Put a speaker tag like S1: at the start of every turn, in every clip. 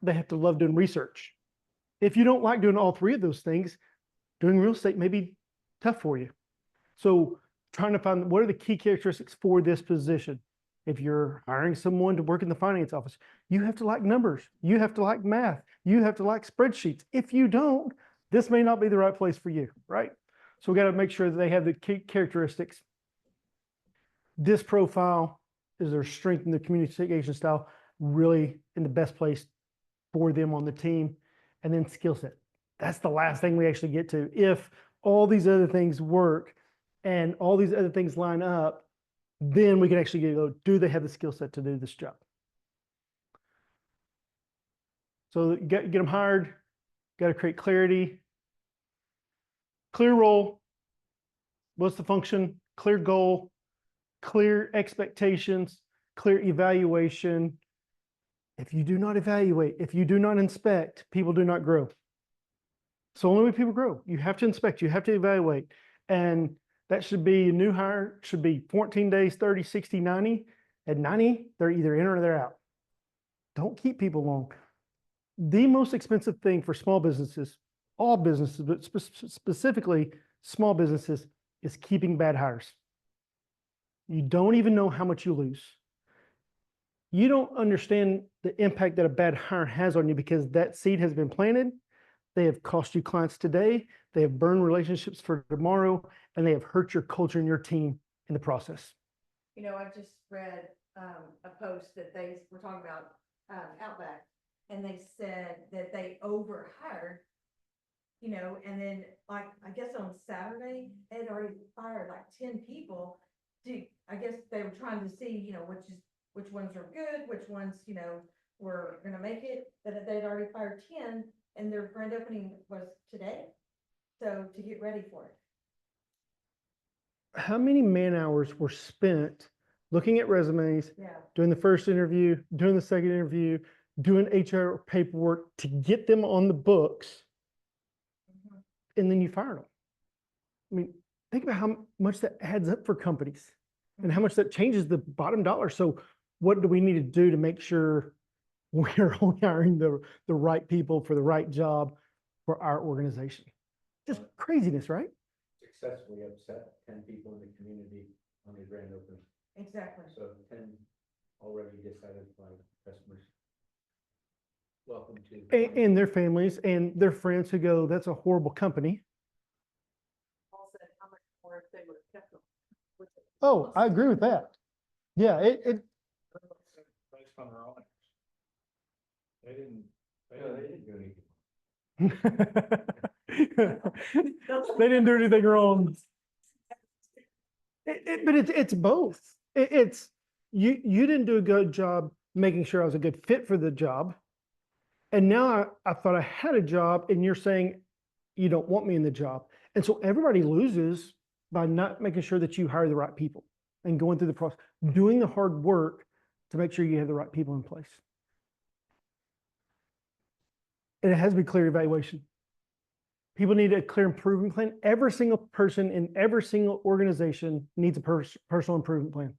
S1: they have to love doing research. If you don't like doing all three of those things, doing real estate may be tough for you. So trying to find what are the key characteristics for this position. If you're hiring someone to work in the finance office, you have to like numbers. You have to like math. You have to like spreadsheets. If you don't, this may not be the right place for you, right? So we got to make sure that they have the key characteristics. This profile is their strength and their communication style really in the best place for them on the team. And then skill set. That's the last thing we actually get to. If all these other things work and all these other things line up, then we can actually go, do they have the skill set to do this job? So get them hired, got to create clarity, clear role, what's the function, clear goal, clear expectations, clear evaluation. If you do not evaluate, if you do not inspect, people do not grow. So only way people grow, you have to inspect, you have to evaluate. And that should be a new hire, should be 14 days, 30, 60, 90. At 90, they're either in or they're out. Don't keep people long. The most expensive thing for small businesses, all businesses, but specifically small businesses, is keeping bad hires. You don't even know how much you lose. You don't understand the impact that a bad hire has on you because that seed has been planted. They have cost you clients today. They have burned relationships for tomorrow, and they have hurt your culture and your team in the process.
S2: You know, I just read a post that they were talking about Outback, and they said that they overhired, you know, and then like, I guess on Saturday, they'd already fired like 10 people. I guess they were trying to see, you know, which ones are good, which ones, you know, were gonna make it, that they'd already fired 10, and their grand opening was today. So to get ready for it.
S1: How many man hours were spent looking at resumes,
S2: Yeah.
S1: doing the first interview, doing the second interview, doing HR paperwork to get them on the books, and then you fire them? I mean, think about how much that adds up for companies and how much that changes the bottom dollar. So what do we need to do to make sure we're only hiring the right people for the right job for our organization? Just craziness, right?
S3: Successfully upset 10 people in the community on the grand opening.
S2: Exactly.
S3: So 10 already dissatisfied customers. Welcome to.
S1: And their families and their friends who go, that's a horrible company.
S2: Paul said how much more if they would have kept them.
S1: Oh, I agree with that. Yeah, it
S3: Based on their own. They didn't do anything.
S1: they didn't do anything wrong. But it's both. It's you didn't do a good job making sure I was a good fit for the job. And now I thought I had a job, and you're saying you don't want me in the job. And so everybody loses by not making sure that you hire the right people and going through the process, doing the hard work to make sure you have the right people in place. And it has to be clear evaluation. People need a clear improvement plan. Every single person in every single organization needs a personal improvement plan.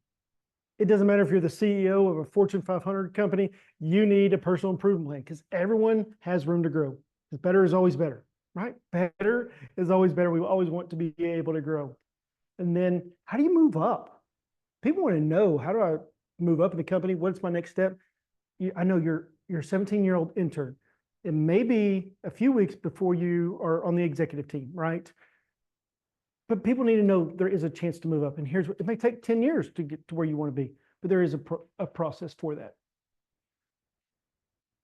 S1: It doesn't matter if you're the CEO of a Fortune 500 company, you need a personal improvement plan because everyone has room to grow. Because better is always better, right? Better is always better. We always want to be able to grow. And then how do you move up? People want to know, how do I move up in the company? What's my next step? I know you're a 17-year-old intern. It may be a few weeks before you are on the executive team, right? But people need to know there is a chance to move up. And here's what, it may take 10 years to get to where you want to be, but there is a process for that.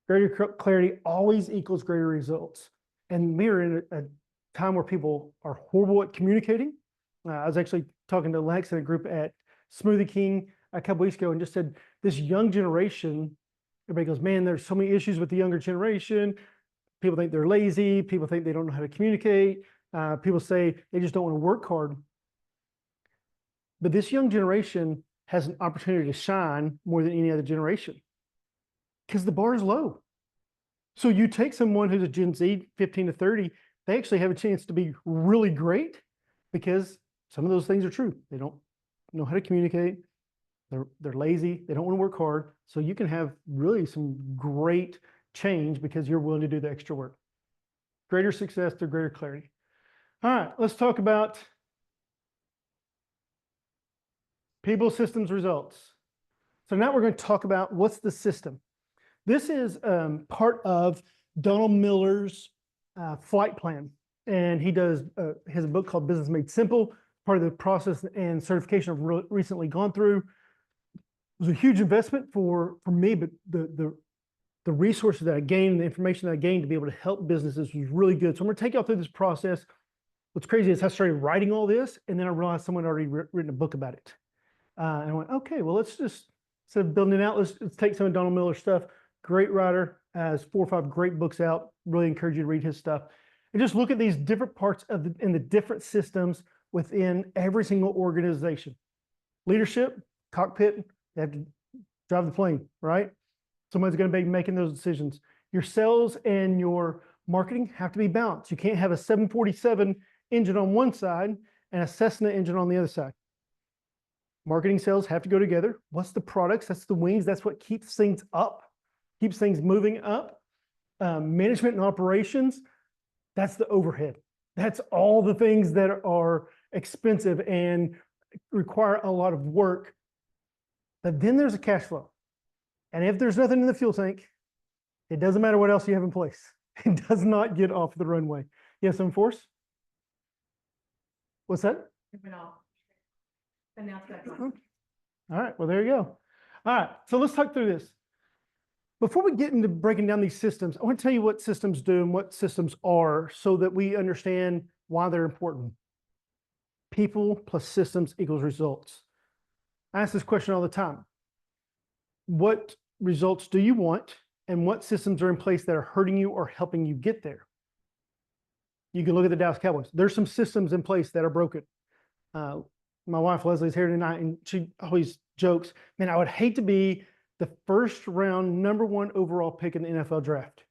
S1: Greater clarity always equals greater results. And we're in a time where people are horrible at communicating. I was actually talking to Lex and a group at Smoothie King a couple weeks ago and just said, this young generation, everybody goes, man, there's so many issues with the younger generation. People think they're lazy. People think they don't know how to communicate. People say they just don't want to work hard. But this young generation has an opportunity to shine more than any other generation because the bar is low. So you take someone who's a Gen Z, 15 to 30, they actually have a chance to be really great because some of those things are true. They don't know how to communicate. They're lazy. They don't want to work hard. So you can have really some great change because you're willing to do the extra work. Greater success through greater clarity. All right, let's talk about people, systems, results. So now we're going to talk about what's the system. This is part of Donald Miller's flight plan. And he does, has a book called Business Made Simple, part of the process and certification I've recently gone through. It was a huge investment for me, but the resources that I gained, the information that I gained to be able to help businesses was really good. So I'm going to take y'all through this process. What's crazy is I started writing all this, and then I realized someone had already written a book about it. And I went, okay, well, let's just, instead of building it out, let's take some of Donald Miller's stuff. Great writer, has 4 or 5 great books out. Really encourage you to read his stuff. And just look at these different parts of the different systems within every single organization. Leadership, cockpit, they have to drive the plane, right? Somebody's going to be making those decisions. Your sales and your marketing have to be balanced. You can't have a 747 engine on one side and a Cessna engine on the other side. Marketing, sales have to go together. What's the products? That's the wings. That's what keeps things up, keeps things moving up. Management and operations, that's the overhead. That's all the things that are expensive and require a lot of work. But then there's a cash flow. And if there's nothing in the fuel tank, it doesn't matter what else you have in place. It does not get off the runway. You have some force? What's that?
S2: It went off. And now it's back
S1: Okay.
S2: on.
S1: All right, well, there you go. All right, so let's talk through this. Before we get into breaking down these systems, I want to tell you what systems do and what systems are so that we understand why they're important. People plus systems equals results. I ask this question all the time. What results do you want, and what systems are in place that are hurting you or helping you get there? You can look at the Dallas Cowboys. There's some systems in place that are broken. My wife Leslie's here tonight, and she always jokes, man, I would hate to be the first round #1 overall pick in the NFL draft.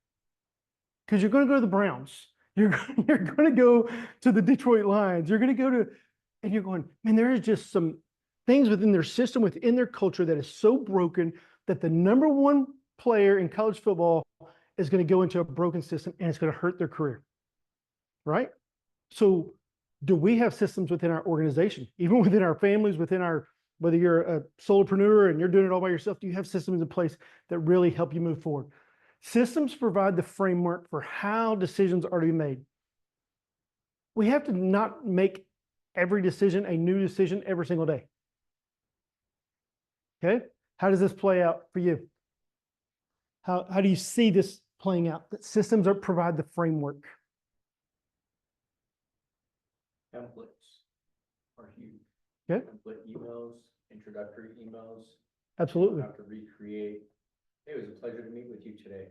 S1: Because you're going to go to the Browns. You're going to go to the Detroit Lions. You're going to go to, and you're going, man, there is just some things within their system, within their culture that is so broken that the #1 player in college football is going to go into a broken system and it's going to hurt their career. Right? So do we have systems within our organization, even within our families, within our, whether you're a solopreneur and you're doing it all by yourself, do you have systems in place that really help you move forward? Systems provide the framework for how decisions are to be made. We have to not make every decision a new decision every single day. Okay? How does this play out for you? How do you see this playing out? That systems provide the framework.
S3: Templates are huge.
S1: Okay.
S3: Template emails, introductory emails.
S1: Absolutely.
S3: Have to recreate. It was a pleasure to meet with you today.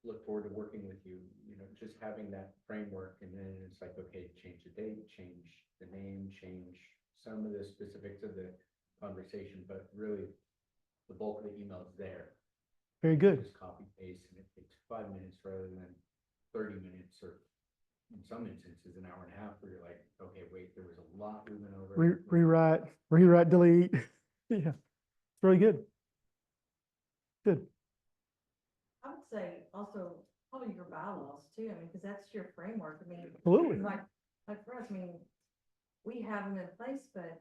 S3: Look forward to working with you. You know, just having that framework, and then it's like, okay, change the date, change the name, change some of the specifics of the conversation, but really the bulk of the email is there.
S1: Very good.
S3: Just copy paste, and it takes 5 minutes rather than 30 minutes, or in some instances an hour and a half, where you're like, okay, wait, there was a lot we went over.
S1: Rewrite, delete. Yeah, it's really good. Good.
S2: I would say also probably your bylaws too, I mean, because that's your framework, I mean.
S1: Absolutely.
S2: Like for us, I mean, we have them in place, but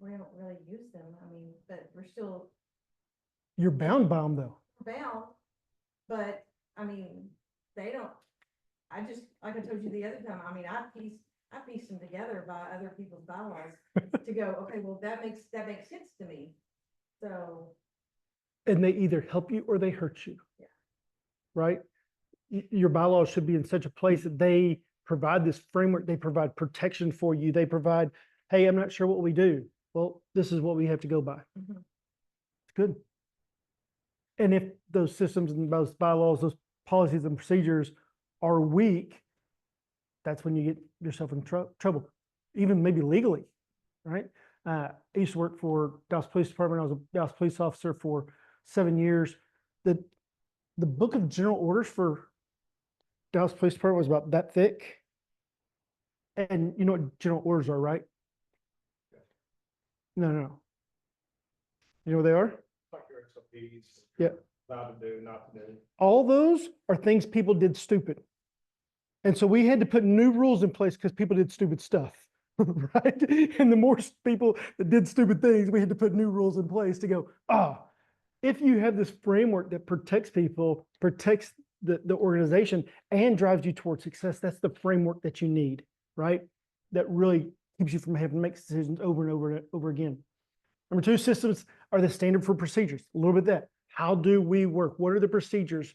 S2: we don't really use them, I mean, but we're still
S1: You're bound by them though.
S2: bound, but, I mean, they don't, I just, like I told you the other time, I mean, I pieced them together by other people's bylaws to go, okay, well, that makes sense to me, so.
S1: And they either help you or they hurt you.
S2: Yeah.
S1: Right? Your bylaws should be in such a place that they provide this framework, they provide protection for you, they provide, hey, I'm not sure what we do. Well, this is what we have to go by.
S2: Mhm.
S1: It's good. And if those systems and those bylaws, those policies and procedures are weak, that's when you get yourself in trouble, even maybe legally, right? I used to work for Dallas Police Department. I was a Dallas police officer for 7 years. The book of general orders for Dallas Police Department was about that thick. And you know what general orders are, right? No. You know what they are?
S3: Like you're at some
S4: SOPs.
S1: Yeah.
S4: Allowed to do, not to do.
S1: All those are things people did stupid. And so we had to put new rules in place because people did stupid stuff, right? And the more people that did stupid things, we had to put new rules in place to go, if you have this framework that protects people, protects the organization and drives you towards success, that's the framework that you need, right? That really keeps you from having to make decisions over and over and over again. Number two, systems are the standard for procedures. A little bit of that. How do we work? What are the procedures?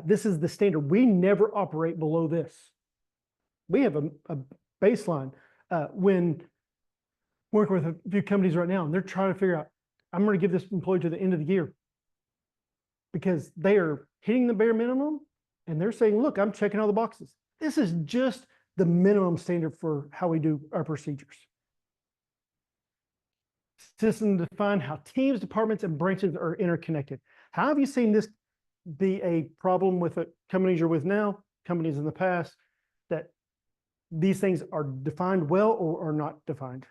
S1: This is the standard. We never operate below this. We have a baseline. When working with a few companies right now, and they're trying to figure out, I'm going to give this employee to the end of the year because they are hitting the bare minimum and they're saying, look, I'm checking all the boxes. This is just the minimum standard for how we do our procedures. System define how teams, departments, and branches are interconnected. How have you seen this be a problem with the companies you're with now, companies in the past, that these things are defined well or are not defined?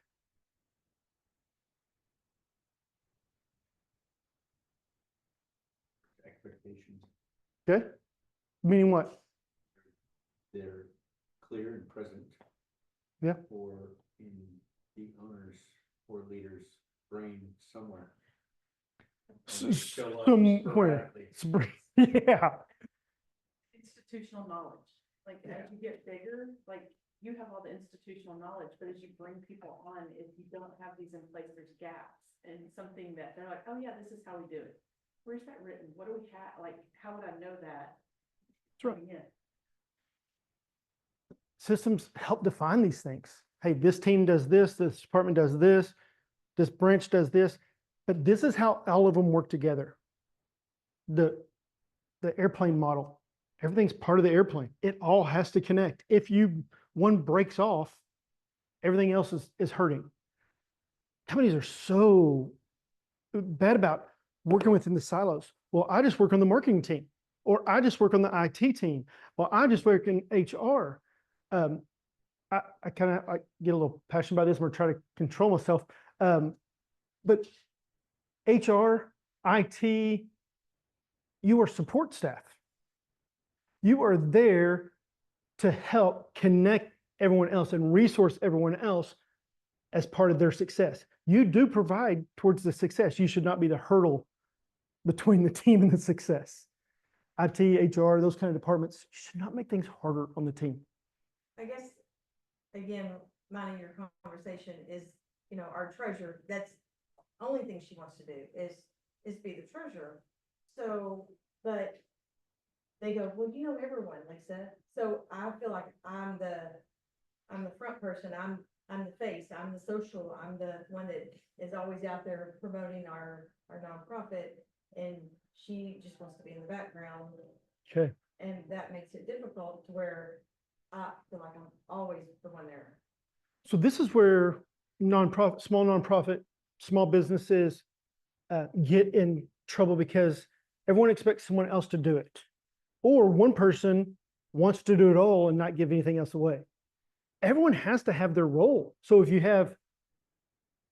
S3: Expectations,
S1: Okay, meaning what?
S3: they're clear and present.
S1: Yeah.
S3: Or in the owner's or leader's brain somewhere. And they show up
S1: Somewhere.
S3: sporadically.
S1: Yeah,
S5: Institutional knowledge, like as you get bigger, like you have all the institutional knowledge, but as you bring people on, if you don't have these in place, there's gaps and something that they're like, oh yeah, this is how we do it. Where's that written? What do we have? Like, how would I know that?
S1: That's right.
S5: coming in?
S1: systems help define these things. Hey, this team does this department does this branch does this, but this is how all of them work together. The airplane model, everything's part of the airplane. It all has to connect. If one breaks off, everything else is hurting. Companies are so bad about working within the silos. Well, I just work on the marketing team, or I just work on the IT team. Well, I just work in HR. I kind of get a little passionate about this. I'm going to try to control myself. But HR, IT, you are support staff. You are there to help connect everyone else and resource everyone else as part of their success. You do provide towards the success. You should not be the hurdle between the team and the success. IT, HR, those kind of departments should not make things harder on the team.
S2: I guess, again, minding your conversation is, our treasurer, that's the only thing she wants to do is be the treasurer. So, but they go, well, you know everyone, Lisa. So I feel like I'm the front person. I'm the face. I'm the social. I'm the one that is always out there promoting our nonprofit, and she just wants to be in the background.
S1: Okay.
S2: And that makes it difficult to where I feel like I'm always the one there.
S1: So this is where small nonprofit, small businesses get in trouble because everyone expects someone else to do it. Or one person wants to do it all and not give anything else away. Everyone has to have their role. So if you have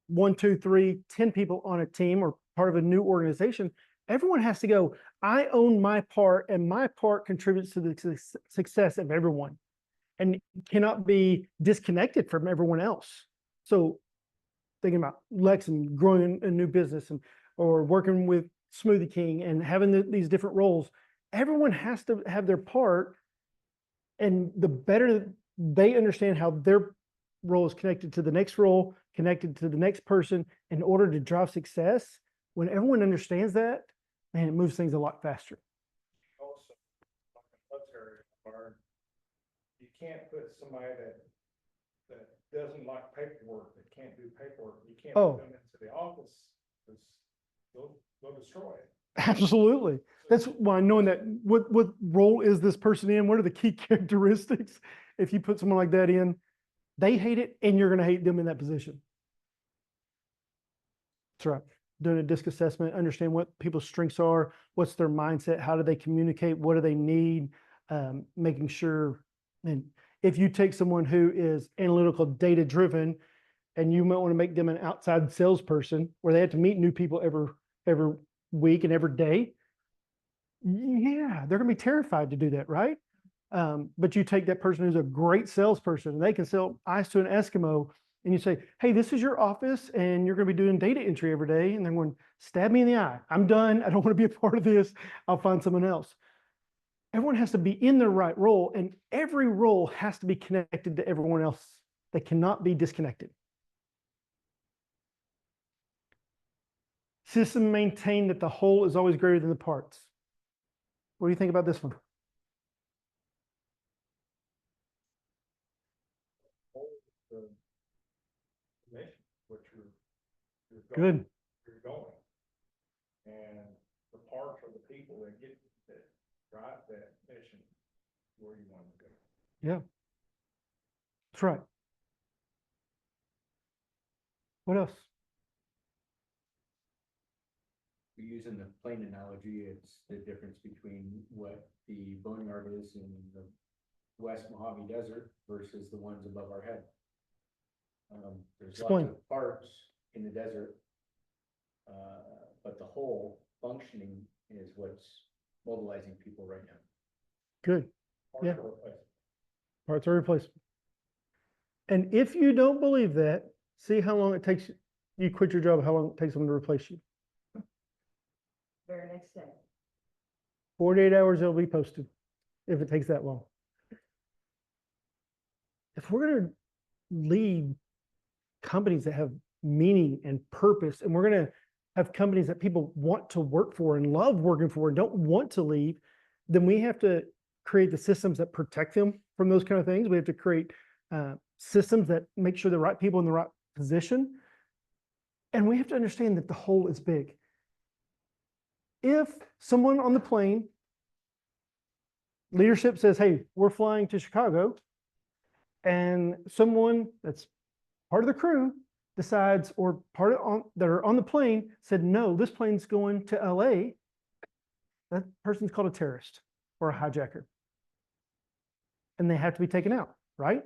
S1: 1, 2, 3, 10 people on a team or part of a new organization, everyone has to go, I own my part and my part contributes to the success of everyone and cannot be disconnected from everyone else. So thinking about Lex and growing a new business or working with Smoothie King and having these different roles, everyone has to have their part, and the better they understand how their role is connected to the next role, connected to the next person in order to drive success. When everyone understands that, man, it moves things a lot faster.
S4: Also, like a military or you can't put somebody that doesn't like paperwork, that can't do paperwork, you can't
S1: Oh.
S4: put them into the office because they'll destroy it.
S1: Absolutely. That's why knowing that what role is this person in, what are the key characteristics? If you put someone like that in, they hate it and you're going to hate them in that position. That's right. Doing a DISC assessment, understand what people's strengths are, what's their mindset, how do they communicate, what do they need, making sure. And if you take someone who is analytical, data driven, and you might want to make them an outside salesperson where they have to meet new people every week and every day, yeah, they're gonna be terrified to do that, right? But you take that person who's a great salesperson, and they can sell ice to an Eskimo, and you say, hey, this is your office, and you're gonna be doing data entry every day, and they're going, stab me in the eye. I'm done. I don't want to be a part of this. I'll find someone else. Everyone has to be in their right role, and every role has to be connected to everyone else. They cannot be disconnected. System maintain that the whole is always greater than the parts. What do you think about this one?
S4: The mission, which you're
S1: Good.
S4: you're going. And the parts are the people that drive that mission where you want to go.
S1: Yeah. That's right. What else?
S3: Using the plane analogy, it's the difference between what the boneyard is in the West Mojave Desert versus the ones above our head. There's
S1: Explain.
S3: lots of parts in the desert, but the whole functioning is what's mobilizing people right now.
S1: Good.
S4: Parts
S1: Yeah.
S4: are replaced.
S1: Parts are replacement. And if you don't believe that, see how long it takes you quit your job, how long it takes them to replace you.
S2: Very next day.
S1: 48 hours, it'll be posted if it takes that long. If we're going to lead companies that have meaning and purpose, and we're going to have companies that people want to work for and love working for and don't want to leave, then we have to create the systems that protect them from those kind of things. We have to create systems that make sure the right people in the right position. And we have to understand that the whole is big. If someone on the plane, leadership says, hey, we're flying to Chicago, and someone that's part of the crew decides, or that are on the plane said, no, this plane's going to LA, that person's called a terrorist or a hijacker. And they have to be taken out, right?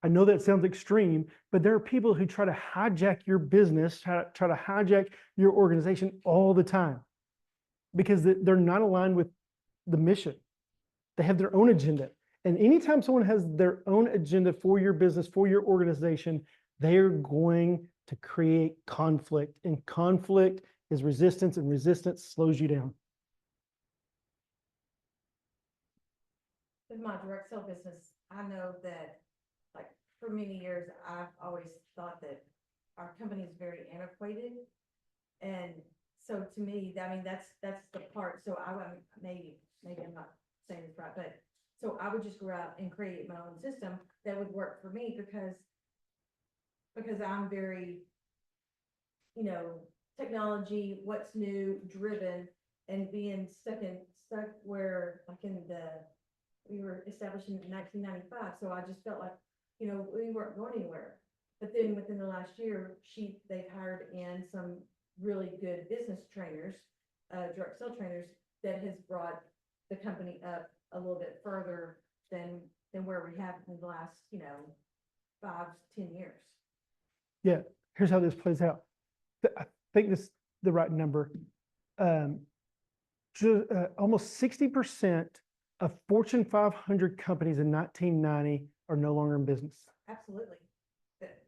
S1: I know that sounds extreme, but there are people who try to hijack your business, try to hijack your organization all the time because they're not aligned with the mission. They have their own agenda. And anytime someone has their own agenda for your business, for your organization, they are going to create conflict. And conflict is resistance, and resistance slows you down.
S2: With my direct sale business, I know that, like, for many years, I've always thought that our company is very antiquated. And so to me, I mean, that's the part, so I would, maybe I'm not saying this right, but so I would just go out and create my own system that would work for me because I'm very, technology, what's new, driven, and being stuck where, like we were established in 1995, so I just felt like, we weren't going anywhere. But then within the last year, they've hired in some really good business trainers, direct sale trainers, that has brought the company up a little bit further than where we have in the last, 5 to 10 years.
S1: Yeah, here's how this plays out. I think this is the right number. Almost 60% of Fortune 500 companies in 1990 are no longer in business.
S2: Absolutely.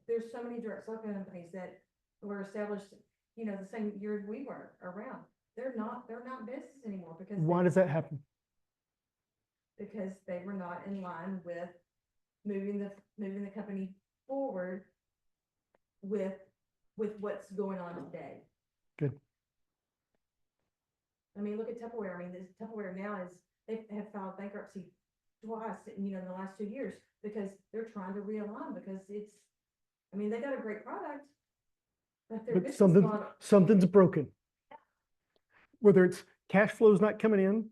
S2: There's so many direct sale companies that were established, the same year we were around. They're not in business anymore because
S1: Why does that happen?
S2: because they were not in line with moving the company forward with what's going on today.
S1: Good.
S2: I mean, look at Tupperware. I mean, this Tupperware now they have filed bankruptcy twice, in the last 2 years because they're trying to realign because they got a great product, but their
S1: But
S2: business
S1: something's
S2: model.
S1: broken. Whether it's cash flow's not coming in,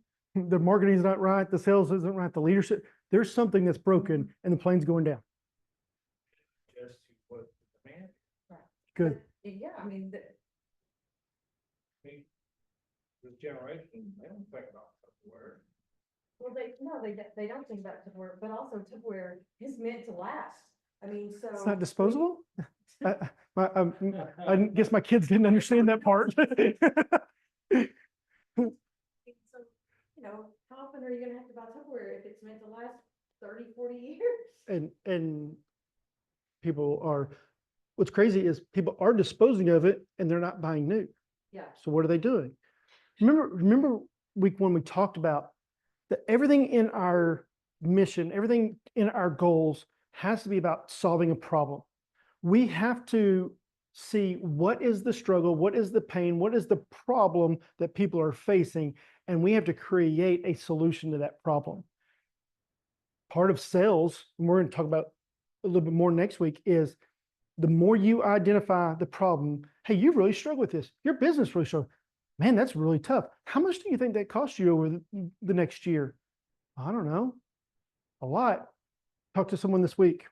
S1: the marketing's not right, the sales isn't right, the leadership, there's something that's broken and the plane's going down.
S4: Just to what the demand,
S1: Good.
S2: But, yeah, I mean,
S4: this generation, they don't think about Tupperware.
S2: well, they don't think about Tupperware, but also Tupperware is meant to last. I mean, so.
S1: It's not disposable? I guess my kids didn't understand that part.
S2: So, you know, how often are you gonna have to buy Tupperware if it's meant to last 30, 40 years?
S1: And people are, what's crazy is people are disposing of it and they're not buying new.
S2: Yeah.
S1: So what are they doing? Remember week one, we talked about that everything in our mission, everything in our goals has to be about solving a problem. We have to see what is the struggle, what is the pain, what is the problem that people are facing, and we have to create a solution to that problem. Part of sales, and we're going to talk about a little bit more next week, is the more you identify the problem, hey, you really struggle with this. Your business really struggles. Man, that's really tough. How much do you think that costs you over the next year? I don't know. A lot. Talked to someone this week.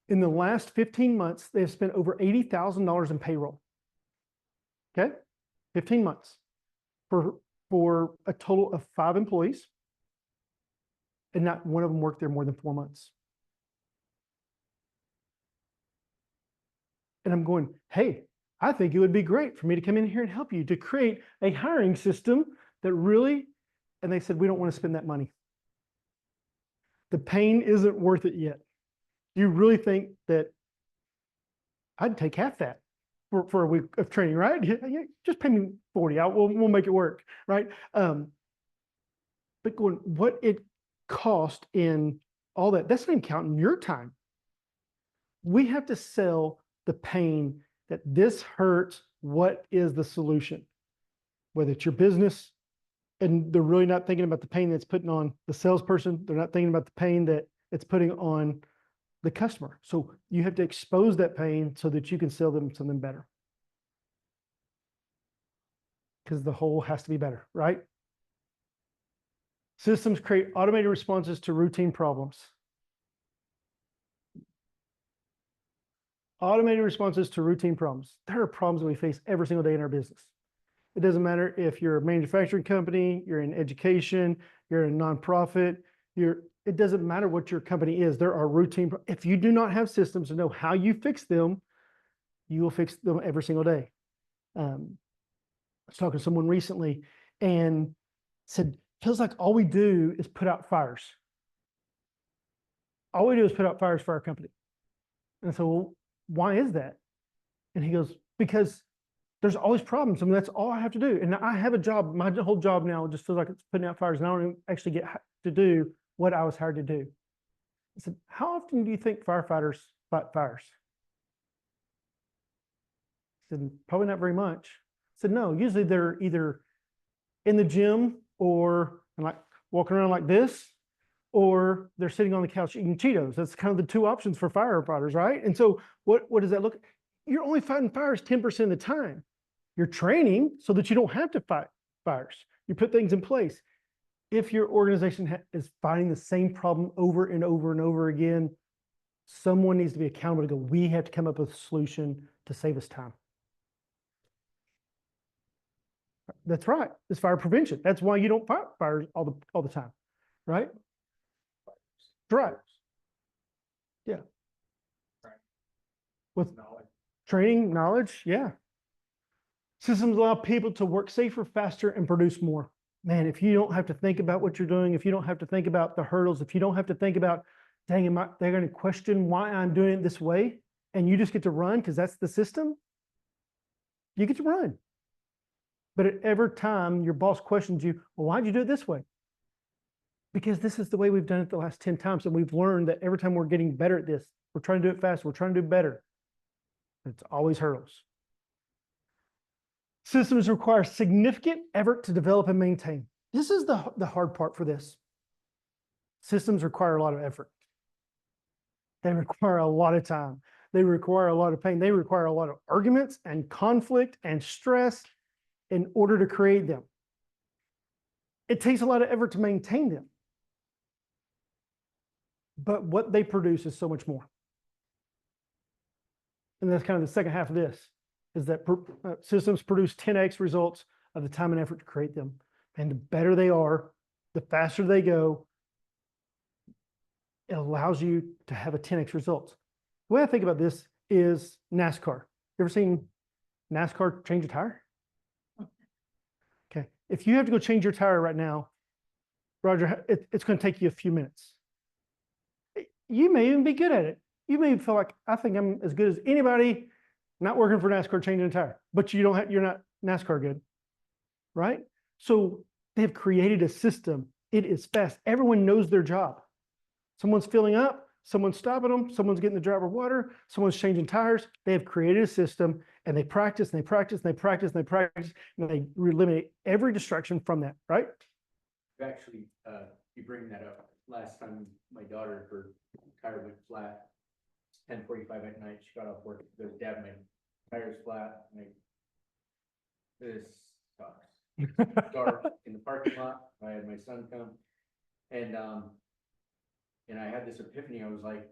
S1: In the last 15 months, they've spent over $80,000 in payroll. Okay? 15 months for a total of 5 employees. And not one of them worked there more than 4 months. And I'm going, hey, I think it would be great for me to come in here and help you to create a hiring system that really, and they said, we don't want to spend that money. The pain isn't worth it yet. You really think that I'd take half that for a week of training, right? Yeah, just pay me 40 out. We'll make it work, right? But going, what it cost in all that, that's not even counting your time. We have to sell the pain that this hurts. What is the solution? Whether it's your business, and they're really not thinking about the pain that's putting on the salesperson. They're not thinking about the pain that it's putting on the customer. So you have to expose that pain so that you can sell them something better. Because the whole has to be better, right? Systems create automated responses to routine problems. Automated responses to routine problems. There are problems that we face every single day in our business. It doesn't matter if you're a manufacturing company, you're in education, you're a nonprofit, it doesn't matter what your company is. There are routine. If you do not have systems to know how you fix them, you will fix them every single day. I was talking to someone recently and said, feels like all we do is put out fires. All we do is put out fires for our company. And so, well, why is that? And he goes, because there's always problems. I mean, that's all I have to do. And I have a job. My whole job now just feels like it's putting out fires, and I don't even actually get to do what I was hired to do. I said, how often do you think firefighters fight fires? I said, probably not very much. I said, no, usually they're either in the gym or like walking around like this, or they're sitting on the couch eating Cheetos. That's kind of the 2 options for firefighters, right? And so what does that look? You're only fighting fires 10% of the time. You're training so that you don't have to fight fires. You put things in place. If your organization is fighting the same problem over and over and over again, someone needs to be accountable to go, we have to come up with a solution to save us time. That's right. It's fire prevention. That's why you don't fight fires all the time, right? Right. Yeah. With
S4: Knowledge.
S1: training, knowledge, yeah. Systems allow people to work safer, faster, and produce more. Man, if you don't have to think about what you're doing, if you don't have to think about the hurdles, if you don't have to think about, dang, they're going to question why I'm doing it this way, and you just get to run because that's the system, you get to run. But at every time your boss questions you, well, why'd you do it this way? Because this is the way we've done it the last 10 times, and we've learned that every time we're getting better at this, we're trying to do it faster, we're trying to do better. It's always hurdles. Systems require significant effort to develop and maintain. This is the hard part for this. Systems require a lot of effort. They require a lot of time. They require a lot of pain. They require a lot of arguments and conflict and stress in order to create them. It takes a lot of effort to maintain them. But what they produce is so much more. And that's kind of the second half of this, is that systems produce 10x results of the time and effort to create them. And the better they are, the faster they go, it allows you to have a 10x result. The way I think about this is NASCAR. You ever seen NASCAR change a tire? Okay, if you have to go change your tire right now, Roger, it's going to take you a few minutes. You may even be good at it. You may feel like, I think I'm as good as anybody not working for NASCAR changing a tire, but you don't have, you're not NASCAR good, right? So they've created a system. It is fast. Everyone knows their job. Someone's filling up, someone's stopping them, someone's getting the driver water, someone's changing tires. They have created a system, and they practice and they practice and they practice and they practice, and they eliminate every distraction from that, right?
S3: Actually, you bring that up. Last time my daughter, her tire went flat, 10:45 at night, she got off work, goes, Dad, my tire's flat, I'm like, this sucks. Dark in the parking lot, I had my son come, and I had this epiphany, I was like,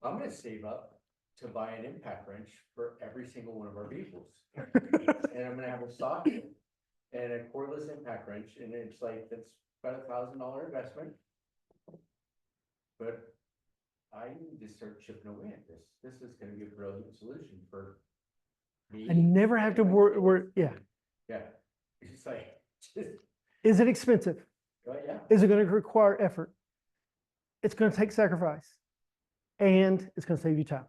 S3: I'm gonna save up to buy an impact wrench for every single one of our vehicles. And I'm gonna have a socket and a cordless impact wrench, and it's like, that's about $1,000 investment. But I need to start chipping away at this. This is gonna be a brilliant solution for me.
S1: I never have to
S3: and my
S1: worry,
S3: kids.
S1: yeah.
S3: Yeah, it's just like, just,
S1: Is it expensive?
S3: yeah.
S1: Is it going to require effort? It's going to take sacrifice, and it's going to save you time.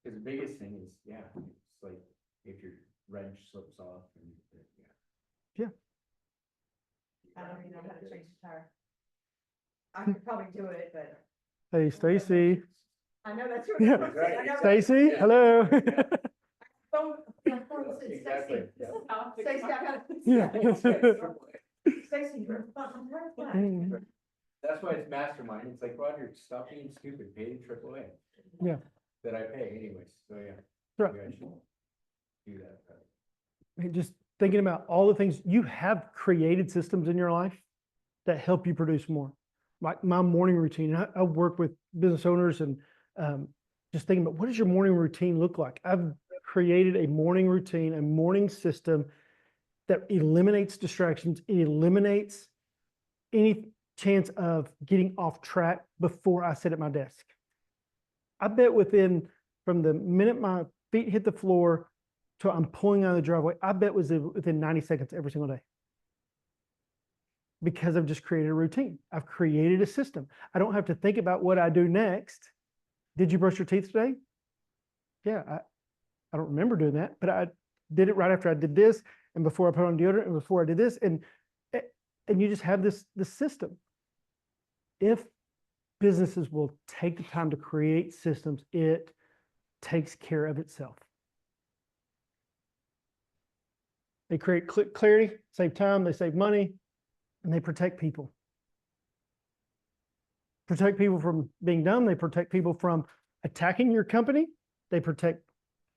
S3: Cause the biggest thing is, yeah, it's like, if your wrench slips off and, yeah.
S2: I don't even know how to change the tire. I could probably do it, but
S1: Hey, Stacy.
S2: I know that's what.
S1: Yeah.
S2: I'm saying. I know
S1: Stacy,
S3: Yeah.
S1: hello.
S2: Phone- my phone says,
S3: Exactly,
S2: Stacy,
S3: yeah.
S2: Stacy, I gotta.
S1: Yeah.
S2: Stacy, you're fucking right.
S1: Mm.
S3: That's why it's mastermind. It's like, Roger, stop being stupid, pay the AAA.
S1: Yeah.
S3: That I pay anyways, so yeah.
S1: Right.
S3: maybe I should do that.
S1: Hey, just thinking about all the things you have created systems in your life that help you produce more. Like my morning routine, I work with business owners and just thinking about what does your morning routine look like? I've created a morning routine, a morning system that eliminates distractions. It eliminates any chance of getting off track before I sit at my desk. I bet from the minute my feet hit the floor till I'm pulling out of the driveway, I bet was within 90 seconds every single day. Because I've just created a routine. I've created a system. I don't have to think about what I do next. Did you brush your teeth today? Yeah, I don't remember doing that, but I did it right after I did this, and before I put on deodorant, and before I did this, and you just have this system. If businesses will take the time to create systems, it takes care of itself. They create clarity, save time, they save money, and they protect people. Protect people from being dumb. They protect people from attacking your company. They protect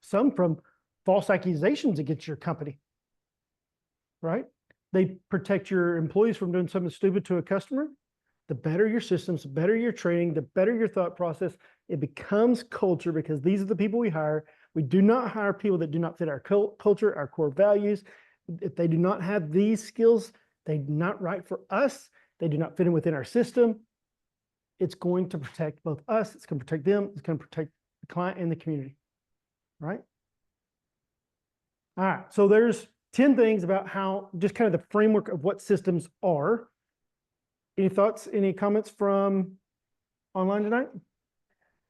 S1: some from false accusations against your company, right? They protect your employees from doing something stupid to a customer. The better your systems, the better your training, the better your thought process, it becomes culture, because these are the people we hire. We do not hire people that do not fit our culture, our core values. If they do not have these skills, they're not right for us. They do not fit in within our system. It's going to protect both us. It's going to protect them. It's going to protect the client and the community, right? All right. So there's 10 things about how, just kind of the framework of what systems are. Any thoughts, any comments from online tonight?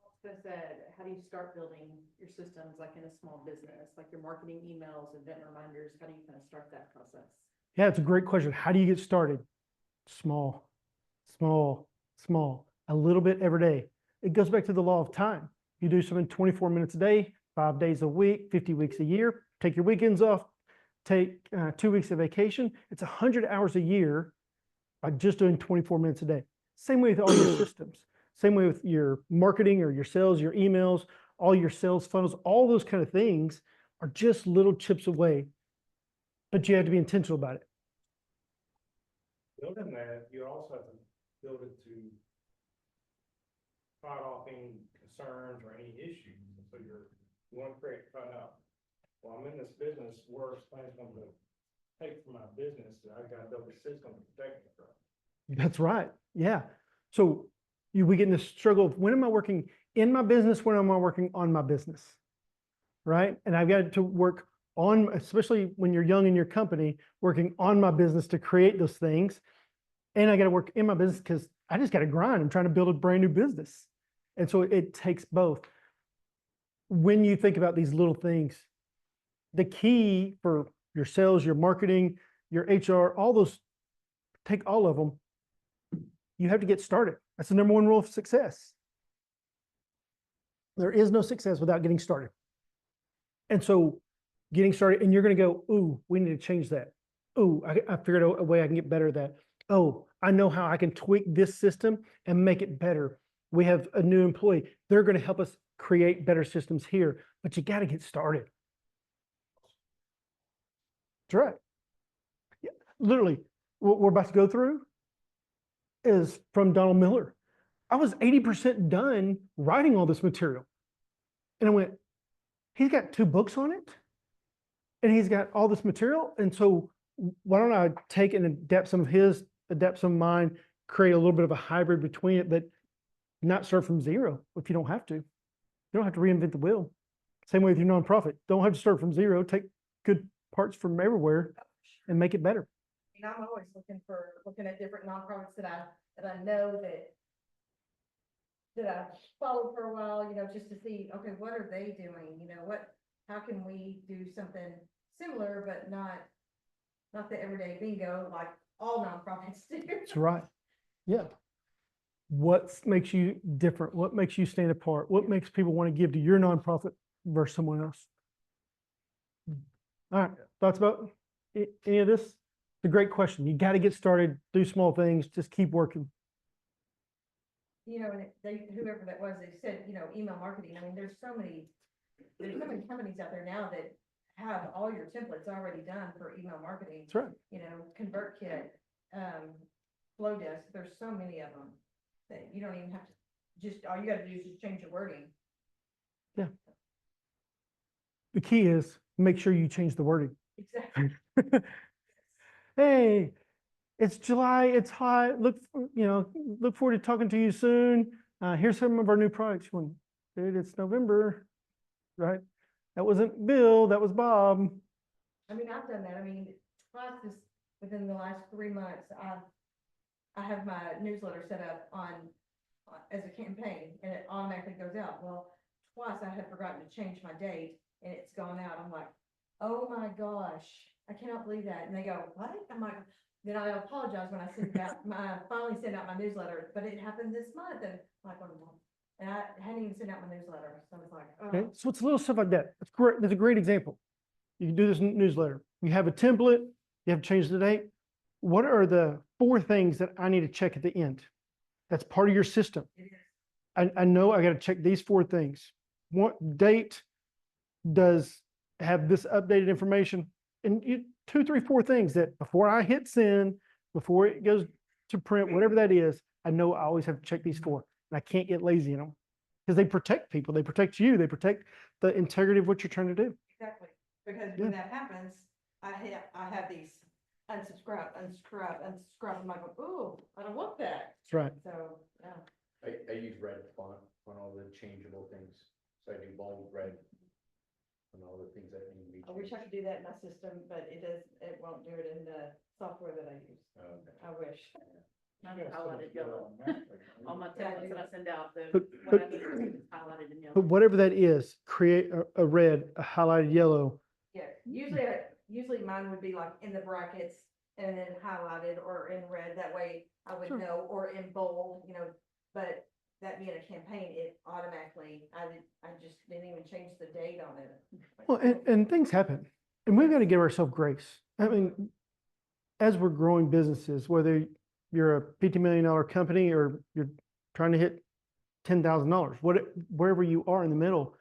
S5: Also said, how do you start building your systems like in a small business, like your marketing emails, event reminders? How do you kind of start that process?
S1: Yeah, it's a great question. How do you get started? Small, small, small, a little bit every day. It goes back to the law of time. You do something 24 minutes a day, 5 days a week, 50 weeks a year, take your weekends off, take 2 weeks of vacation. It's 100 hours a year by just doing 24 minutes a day. Same way with all your systems. Same way with your marketing or your sales, your emails, all your sales funnels, all those kind of things are just little chips away, but you have to be intentional about it.
S4: Building that, you also have to build it to fight off any concerns or any issues. So you want to find out, well, I'm in this business, worst thing's going to take from my business, that I got to build a system to protect me from.
S1: That's right. Yeah. So We get in this struggle of when am I working in my business? When am I working on my business? Right? And I've got to work on, especially when you're young in your company, working on my business to create those things. And I got to work in my business because I just got to grind. I'm trying to build a brand new business. And so it takes both. When you think about these little things, the key for your sales, your marketing, your HR, all those, take all of them. You have to get started. That's the number one rule of success. There is no success without getting started. And so getting started, and you're going to go, ooh, we need to change that. Ooh, I figured out a way I can get better at that. Oh, I know how I can tweak this system and make it better. We have a new employee. They're going to help us create better systems here, but you got to get started. That's right. Yeah, literally, what we're about to go through is from Donald Miller. I was 80% done writing all this material. And I went, he's got 2 books on it and he's got all this material. And so why don't I take and adapt some of his, adapt some of mine, create a little bit of a hybrid between it, but not start from zero if you don't have to. You don't have to reinvent the wheel. Same way with your nonprofit. Don't have to start from zero. Take good parts from everywhere and make it better.
S2: I mean, I'm always looking at different nonprofits that I know that I've followed for a while, you know, just to see, okay, what are they doing? You know, how can we do something similar, but not the everyday bingo like all nonprofits do?
S1: That's right. Yeah. What makes you different? What makes you stand apart? What makes people want to give to your nonprofit versus someone else? All right. Thoughts about any of this? It's a great question. You got to get started, do small things, just keep working.
S2: You know, and whoever that was, they said, you know, email marketing. I mean, there's so many companies out there now that have all your templates already done for email marketing.
S1: That's right.
S2: You know, ConvertKit, Flowdesk, there's so many of them that you don't even have to, all you gotta do is just change your wording.
S1: Yeah. The key is make sure you change the wording.
S2: Exactly.
S1: Hey, it's July, it's hot. Look forward to talking to you soon. Here's some of our new products. Dude, it's November, right? That wasn't Bill, that was Bob.
S2: I mean, I've done that. I mean, twice within the last 3 months, I have my newsletter set up as a campaign and it automatically goes out. Well, twice I had forgotten to change my date and it's gone out. I'm like, oh my gosh, I cannot believe that. And they go, what? I'm like, then I apologize when I finally sent out my newsletter, but it happened this month and I'm like, oh, and I hadn't even sent out my newsletter. So I was like,
S1: Okay,
S2: oh.
S1: so it's little stuff like that. That's great. That's a great example. You can do this newsletter. You have a template. You have to change the date. What are the 4 things that I need to check at the end? That's part of your system.
S2: It is.
S1: I know I got to check these 4 things. What date does have this updated information? And 2, 3, 4 things that before I hit send, before it goes to print, whatever that is, I know I always have to check these 4. And I can't get lazy in them because they protect people. They protect you. They protect the integrity of what you're trying to do.
S2: Exactly, because when that happens, I have these unsubscribe. I'm like, ooh, I don't want that.
S1: That's right.
S2: So, yeah.
S3: I use red font on all the changeable things, so I do bold red on all the things that need to be
S2: I wish I
S3: changed.
S2: could do that in my system, but it won't do it in the software that I use.
S3: Oh, okay.
S2: I wish.
S5: Not
S4: You guys
S5: highlighted
S4: still
S5: yellow.
S4: on that, like,
S5: All my
S2: Yeah,
S5: templates that I send out,
S1: But-
S5: what I need to do is highlighted in
S1: But
S5: yellow.
S1: whatever that is, create a red, a highlighted yellow.
S2: Yeah, usually mine would be like in the brackets and then highlighted or in red. That way I would
S1: Sure.
S2: know, or in bold, you know, but that being a campaign, it automatically, I just didn't even change the date on it.
S1: Well, and things happen, and we've got to give ourselves grace. I mean, as we're growing businesses, whether you're a $50 million company or you're trying to hit $10,000, wherever you are in the middle,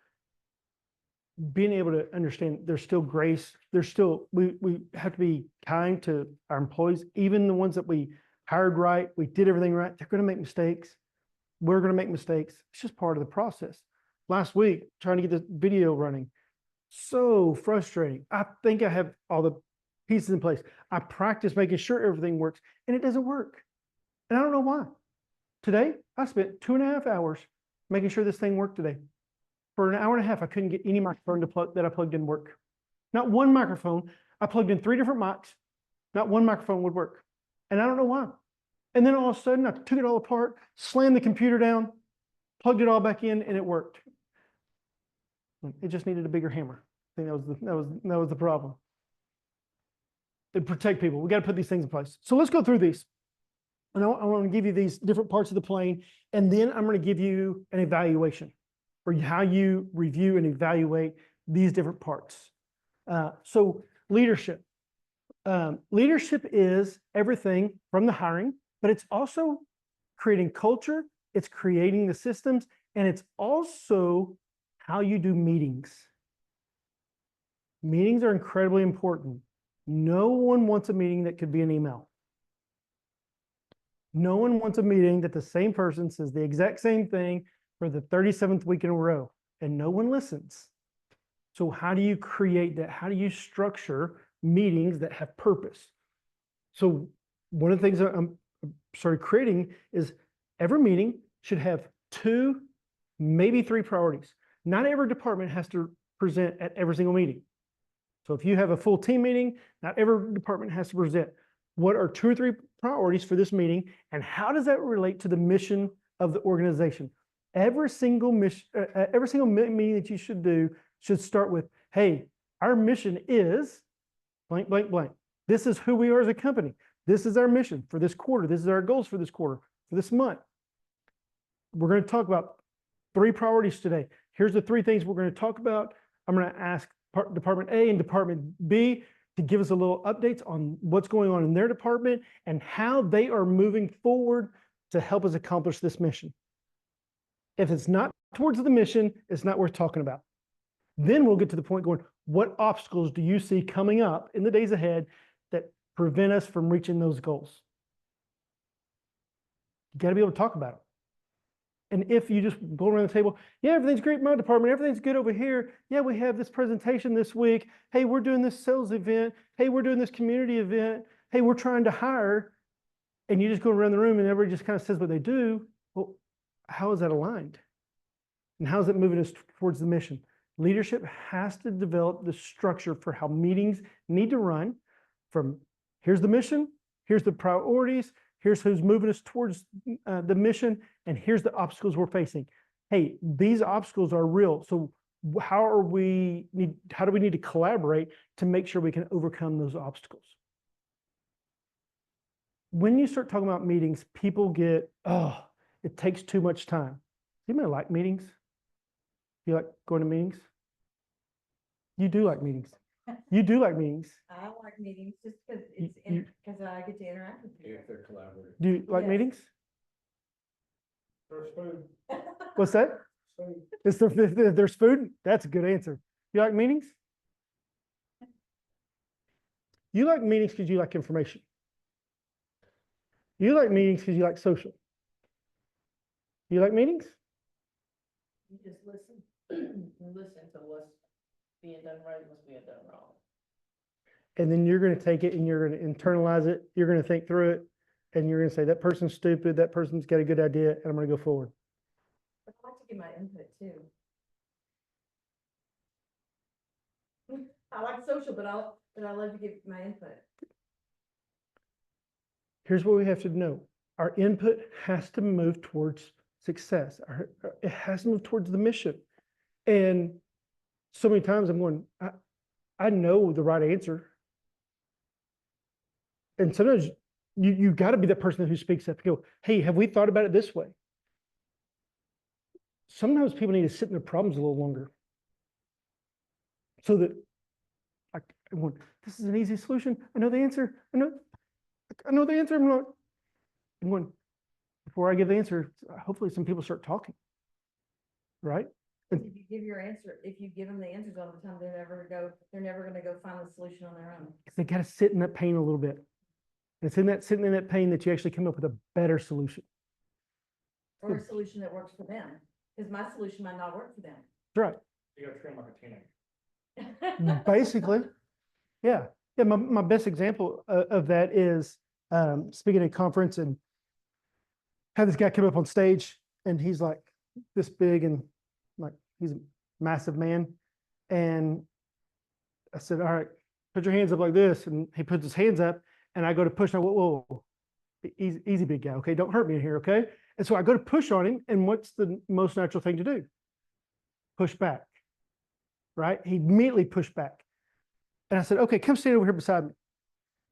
S1: being able to understand there's still grace. There's still, we have to be kind to our employees, even the ones that we hired right, we did everything right. They're going to make mistakes. We're going to make mistakes. It's just part of the process. Last week, trying to get the video running, so frustrating. I think I have all the pieces in place. I practice making sure everything works and it doesn't work. And I don't know why. Today, I spent 2.5 hours making sure this thing worked today. For an hour and a half, I couldn't get any microphone that I plugged in work. Not one microphone. I plugged in 3 different mics. Not one microphone would work. And I don't know why. And then all of a sudden, I took it all apart, slammed the computer down, plugged it all back in, and it worked. It just needed a bigger hammer. I think that was the problem. To protect people, we got to put these things in place. So let's go through these. And I want to give you these different parts of the plane, and then I'm going to give you an evaluation for how you review and evaluate these different parts. So leadership. Leadership is everything from the hiring, but it's also creating culture, it's creating the systems, and it's also how you do meetings. Meetings are incredibly important. No one wants a meeting that could be an email. No one wants a meeting that the same person says the exact same thing for the 37th week in a row, and no one listens. So how do you create that? How do you structure meetings that have purpose? So one of the things that I'm creating is every meeting should have 2, maybe 3 priorities. Not every department has to present at every single meeting. So if you have a full team meeting, not every department has to present. What are 2 or 3 priorities for this meeting, and how does that relate to the mission of the organization? Every single mission, every single meeting that you should do should start with, hey, our mission is blank, blank, blank. This is who we are as a company. This is our mission for this quarter. This is our goals for this quarter, for this month. We're going to talk about 3 priorities today. Here's the 3 things we're going to talk about. I'm going to ask Department A and Department B to give us a little updates on what's going on in their department and how they are moving forward to help us accomplish this mission. If it's not towards the mission, it's not worth talking about. Then we'll get to the point going, what obstacles do you see coming up in the days ahead that prevent us from reaching those goals? You got to be able to talk about it. And if you just go around the table, yeah, everything's great in my department, everything's good over here. Yeah, we have this presentation this week. Hey, we're doing this sales event. Hey, we're doing this community event. Hey, we're trying to hire. And you just go around the room and everybody just kind of says what they do. Well, how is that aligned? And how is it moving us towards the mission? Leadership has to develop the structure for how meetings need to run from here's the mission, here's the priorities, here's who's moving us towards the mission, and here's the obstacles we're facing. Hey, these obstacles are real. So how do we need to collaborate to make sure we can overcome those obstacles? When you start talking about meetings, people get, oh, it takes too much time. You may like meetings. You like going to meetings? You do like meetings. You do like meetings.
S2: I like meetings just because
S1: You-
S2: because I get to interact with people.
S3: If they're collaborative.
S1: Do you like
S2: Yes.
S1: meetings?
S4: There's food,
S1: What's that?
S4: food.
S1: If there's food, that's a good answer. You like meetings? You like meetings because you like information. You like meetings because you like social. You like meetings?
S6: You just listen, you listen to what's being done right, what's being done wrong.
S1: And then you're going to take it and you're going to internalize it. You're going to think through it. And you're going to say, that person's stupid. That person's got a good idea. And I'm going to go forward.
S2: But I like to give my input too. I like social, but I love to give my input.
S1: Here's what we have to know. Our input has to move towards success. It has to move towards the mission. And so many times I'm going, I know the right answer. And sometimes you got to be that person who speaks up and go, hey, have we thought about it this way? Sometimes people need to sit in their problems a little longer. So that I'm going, this is an easy solution. I know the answer. I know the answer. I'm going, before I give the answer, hopefully some people start talking. Right?
S2: If you give your answer, if you give them the answers all the time, they're never going to go find the solution on their own.
S1: They got to sit in that pain a little bit. It's in that sitting in that pain that you actually come up with a better solution.
S2: Or a solution that works for them, because my solution might not work for them.
S1: That's right.
S4: You gotta treat them like a teenager.
S1: Basically, yeah. Yeah, my best example of that is speaking at a conference and had this guy come up on stage and he's like this big and like he's a massive man. And I said, all right, put your hands up like this. And he puts his hands up and I go to push. And I go, whoa, easy, easy, big guy. Okay. Don't hurt me in here. Okay. And so I go to push on him. And what's the most natural thing to do? Push back. Right. He immediately pushed back. And I said, okay, come stand over here beside me.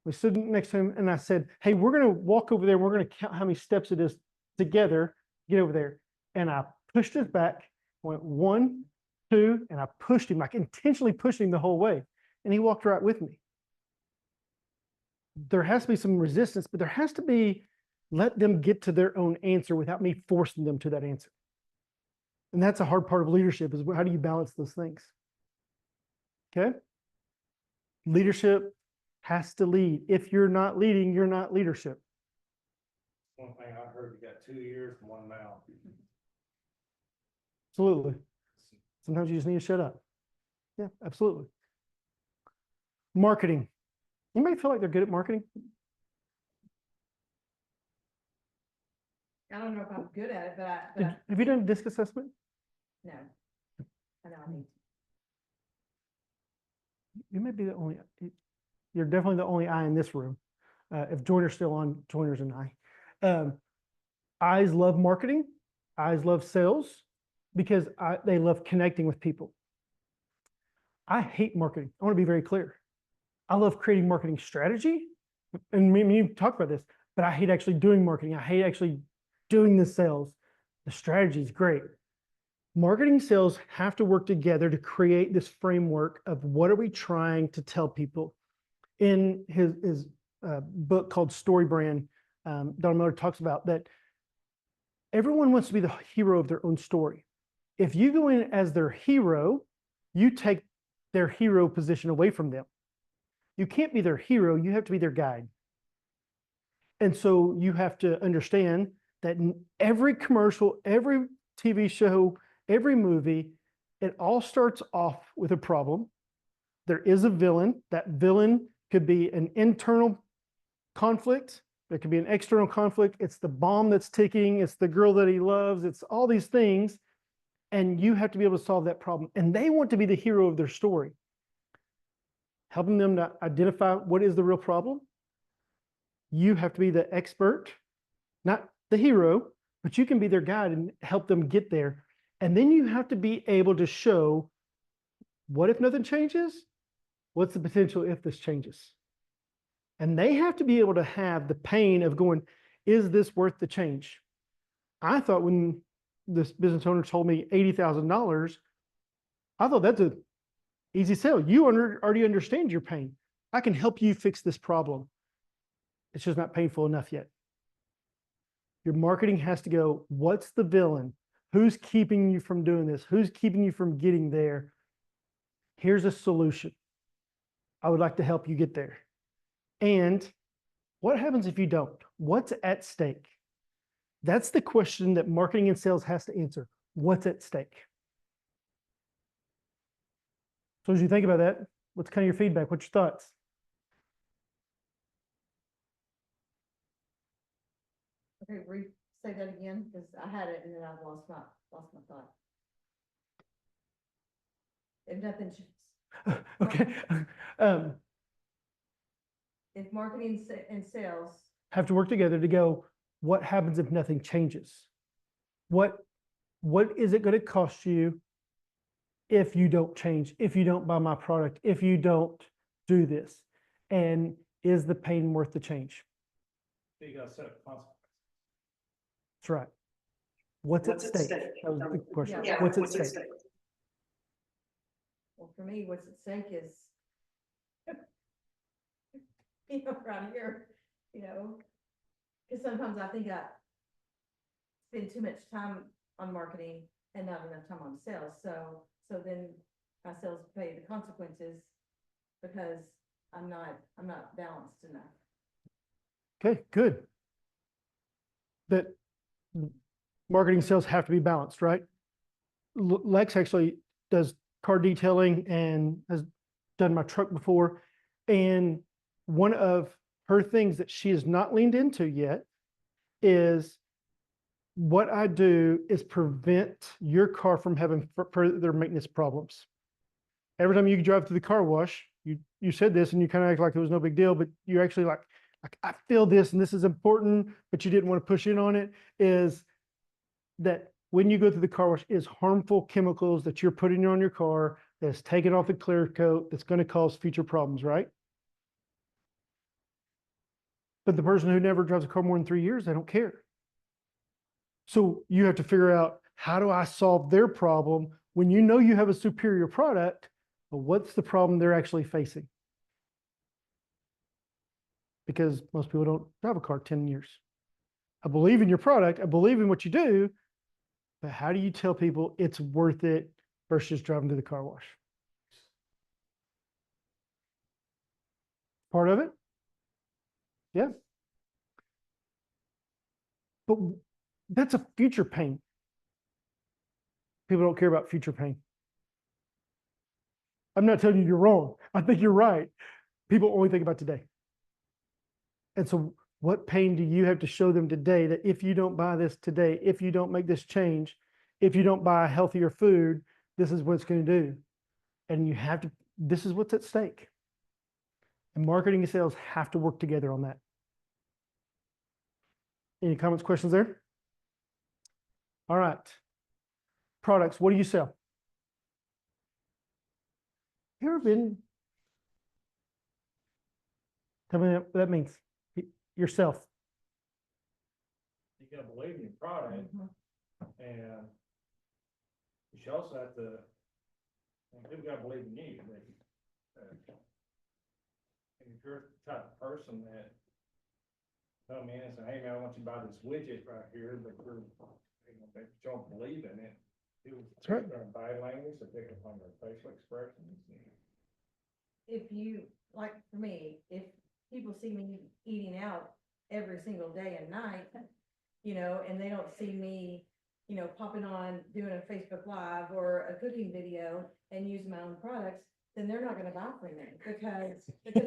S1: We stood next to him and I said, hey, we're going to walk over there. And we're going to count how many steps it is together. Get over there. And I pushed us back, went 1, 2, and I pushed him, like intentionally pushed him the whole way. And he walked right with me. There has to be some resistance, but there has to be, let them get to their own answer without me forcing them to that answer. And that's a hard part of leadership is how do you balance those things? Okay. Leadership has to lead. If you're not leading, you're not leadership.
S4: One thing I heard, you got 2 ears and 1 mouth.
S1: Absolutely. Sometimes you just need to shut up. Yeah, absolutely. Marketing. Anybody feel like they're good at marketing?
S2: I don't know if I'm good at it, but
S1: Have you done a DISC assessment?
S2: no. I know I need to.
S1: You may be the only, you're definitely the only eye in this room. If Joiner's still on, Joiner's an eye. Eyes love marketing. Eyes love sales because they love connecting with people. I hate marketing. I want to be very clear. I love creating marketing strategy. And me and you talk about this, but I hate actually doing marketing. I hate actually doing the sales. The strategy is great. Marketing sales have to work together to create this framework of what are we trying to tell people. In his book called Story Brand, Don Miller talks about that everyone wants to be the hero of their own story. If you go in as their hero, you take their hero position away from them. You can't be their hero, you have to be their guide. And so you have to understand that in every commercial, every TV show, every movie, it all starts off with a problem. There is a villain. That villain could be an internal conflict. There could be an external conflict. It's the bomb that's ticking. It's the girl that he loves. It's all these things. And you have to be able to solve that problem. And they want to be the hero of their story. Helping them to identify what is the real problem. You have to be the expert, not the hero, but you can be their guide and help them get there. And then you have to be able to show what if nothing changes? What's the potential if this changes? And they have to be able to have the pain of going, is this worth the change? I thought when this business owner told me $80,000, I thought that's an easy sell. You already understand your pain. I can help you fix this problem. It's just not painful enough yet. Your marketing has to go, what's the villain? Who's keeping you from doing this? Who's keeping you from getting there? Here's a solution. I would like to help you get there. And what happens if you don't? What's at stake? That's the question that marketing and sales has to answer. What's at stake? So as you think about that, what's kind of your feedback? What's your thoughts?
S2: Okay, say that again, because I had it and then I lost my thought. If nothing changes.
S1: Okay.
S2: If marketing and sales,
S1: Have to work together to go, what happens if nothing changes? What is it going to cost you if you don't change, if you don't buy my product, if you don't do this? And is the pain worth the change?
S4: You gotta set up consequences.
S1: That's right. What's at stake? That was the question.
S2: Yeah.
S1: What's at stake?
S2: well, for me, what's at stake is around here, because sometimes I think I spend too much time on marketing and not enough time on sales. So then my sales pay the consequences because I'm not balanced enough.
S1: Okay, good. That marketing sales have to be balanced, right? Lex actually does car detailing and has done my truck before. And one of her things that she has not leaned into yet is what I do is prevent your car from having further maintenance problems. Every time you drive to the car wash, you said this and you kind of act like it was no big deal, but you actually like, I feel this and this is important, but you didn't want to push in on it, is that when you go through the car wash is harmful chemicals that you're putting on your car that's taking off the clear coat that's going to cause future problems, right? But the person who never drives a car more than 3 years, they don't care. So you have to figure out, how do I solve their problem when you know you have a superior product, but what's the problem they're actually facing? Because most people don't drive a car 10 years. I believe in your product. I believe in what you do, but how do you tell people it's worth it versus driving to the car wash? Part of it? Yeah. But that's a future pain. People don't care about future pain. I'm not telling you you're wrong. I think you're right. People only think about today. And so what pain do you have to show them today that if you don't buy this today, if you don't make this change, if you don't buy healthier food, this is what it's going to do. And you have to, this is what's at stake. And marketing and sales have to work together on that. Any comments, questions there? All right. Products, what do you sell? You ever been? Tell me what that means. Yourself.
S4: You gotta believe in your product, and you should also have to, and people gotta believe in you, and if you're the type of person that come in and say, hey man, I want you to buy this widget right here, but you're, they don't believe in it.
S1: That's right.
S4: Their body language, they pick up on their facial expressions.
S2: If you, like for me, if people see me eating out every single day and night, and they don't see me, popping on, doing a Facebook Live or a cooking video and using my own products, then they're not gonna buy from me because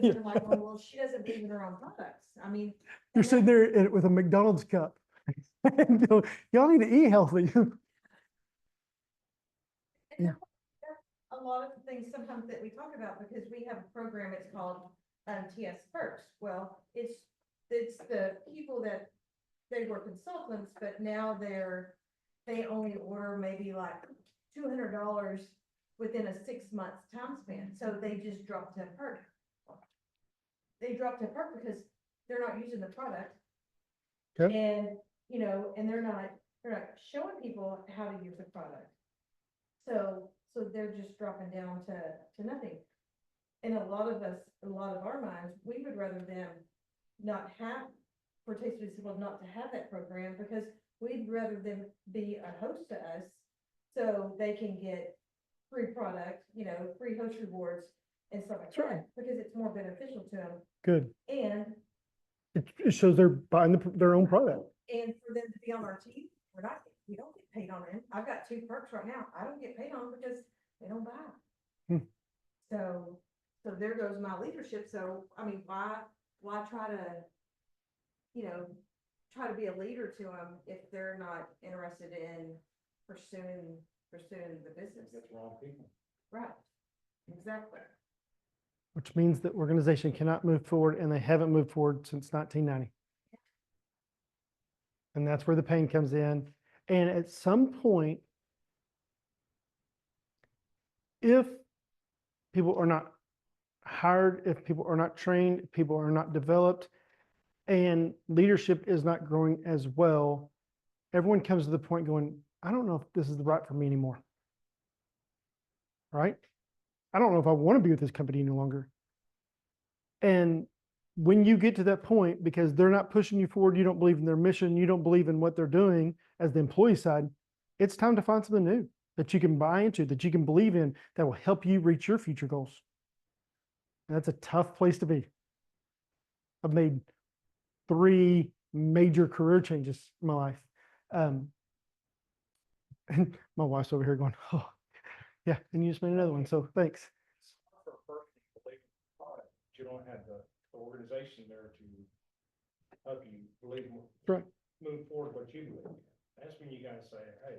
S2: they're like, oh, well, she doesn't believe in her own products. I mean.
S1: You're sitting there with a McDonald's cup. Y'all need to eat healthy. Yeah.
S2: A lot of the things sometimes that we talk about, because we have a program, it's called TS Perks. Well, it's the people that they were consultants, but now they only order maybe like $200 within a 6-month time span. So they just dropped a perk. They dropped a perk because they're not using the product.
S1: Okay.
S2: And, and they're not showing people how to use the product. So they're just dropping down to nothing. And a lot of our minds, we would rather them not have, for Taste of Disabled not to have that program, because we'd rather them be a host to us so they can get free product, free host rewards and stuff like
S1: That's right.
S2: that, because it's more beneficial to them.
S1: Good.
S2: And
S1: It shows they're buying their own product.
S2: And for them to be on our team, we don't get paid on them. I've got 2 perks right now. I don't get paid on because they don't buy. So there goes my leadership. So, I mean, why try to be a leader to them if they're not interested in pursuing the business?
S4: That's wrong people.
S2: Right. Exactly.
S1: Which means that organization cannot move forward, and they haven't moved forward since 1990. And that's where the pain comes in. And at some point, if people are not hired, if people are not trained, if people are not developed, and leadership is not growing as well, everyone comes to the point going, I don't know if this is the right for me anymore. Right? I don't know if I want to be with this company any longer. And when you get to that point, because they're not pushing you forward, you don't believe in their mission, you don't believe in what they're doing as the employee side, it's time to find something new that you can buy into, that you can believe in, that will help you reach your future goals. And that's a tough place to be. I've made 3 major career changes in my life. And my wife's over here going, oh, yeah, and you just made another one, so thanks.
S4: It's not for a person to believe in the product, but you don't have the organization there to help you believe,
S1: Right.
S4: move forward what you believe. That's when you gotta say, hey,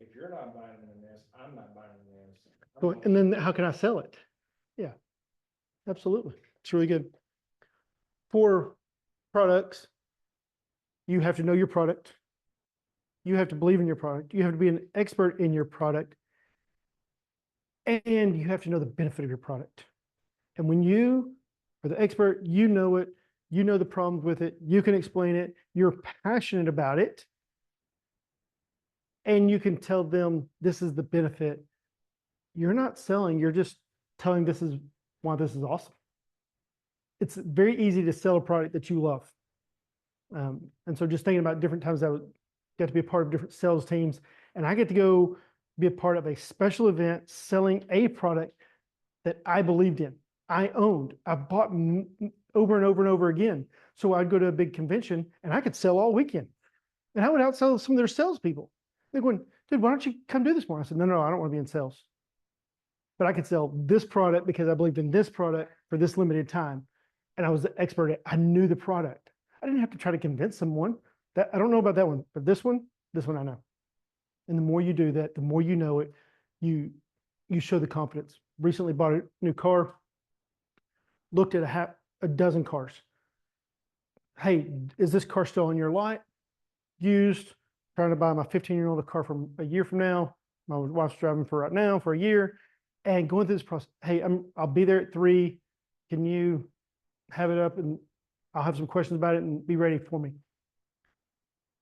S4: if you're not buying in this, I'm not buying in this. I'm
S1: Go-
S4: gonna-
S1: And then how can I sell it? Yeah, absolutely. It's really good. For products, you have to know your product. You have to believe in your product. You have to be an expert in your product. And you have to know the benefit of your product. And when you are the expert, you know it, you know the problems with it, you can explain it, you're passionate about it, and you can tell them this is the benefit. You're not selling, you're just telling this is why this is awesome. It's very easy to sell a product that you love. And so just thinking about different times I got to be a part of different sales teams, and I get to go be a part of a special event selling a product that I believed in, I owned, I bought over and over and over again. So I'd go to a big convention and I could sell all weekend. And I would outsell some of their salespeople. They're going, dude, why don't you come do this more? I said, no, I don't want to be in sales. But I could sell this product because I believed in this product for this limited time. And I was the expert at, I knew the product. I didn't have to try to convince someone that I don't know about that one, but this one I know. And the more you do that, the more you know it, you show the confidence. Recently bought a new car, looked at a dozen cars. Hey, is this car still on your lot? Used, trying to buy my 15-year-old a car from a year from now. My wife's driving for right now for a year, and going through this process. Hey, I'll be there at 3. Can you have it up, and I'll have some questions about it and be ready for me.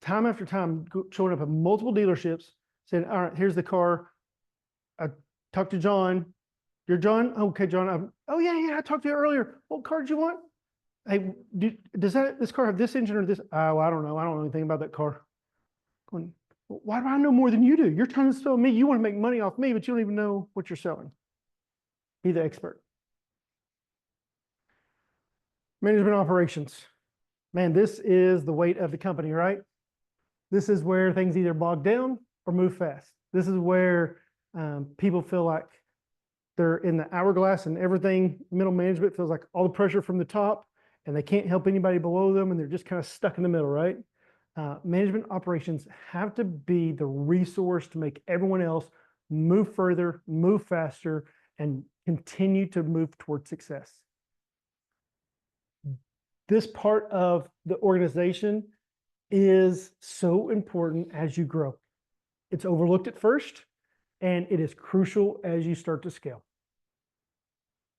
S1: Time after time, showing up at multiple dealerships, saying, all right, here's the car. I talked to John. You're John? Okay, John. Oh, yeah, I talked to you earlier. What car did you want? Hey, does this car have this engine or this? Oh, I don't know. I don't know anything about that car. Going, well, why do I know more than you do? You're trying to sell me. You want to make money off me, but you don't even know what you're selling. Be the expert. Management operations. Man, this is the weight of the company, right? This is where things either bog down or move fast. This is where people feel like they're in the hourglass and everything. Middle management feels like all the pressure from the top and they can't help anybody below them and they're just kind of stuck in the middle, right? Management operations have to be the resource to make everyone else move further, move faster, and continue to move towards success. This part of the organization is so important as you grow. It's overlooked at first, and it is crucial as you start to scale.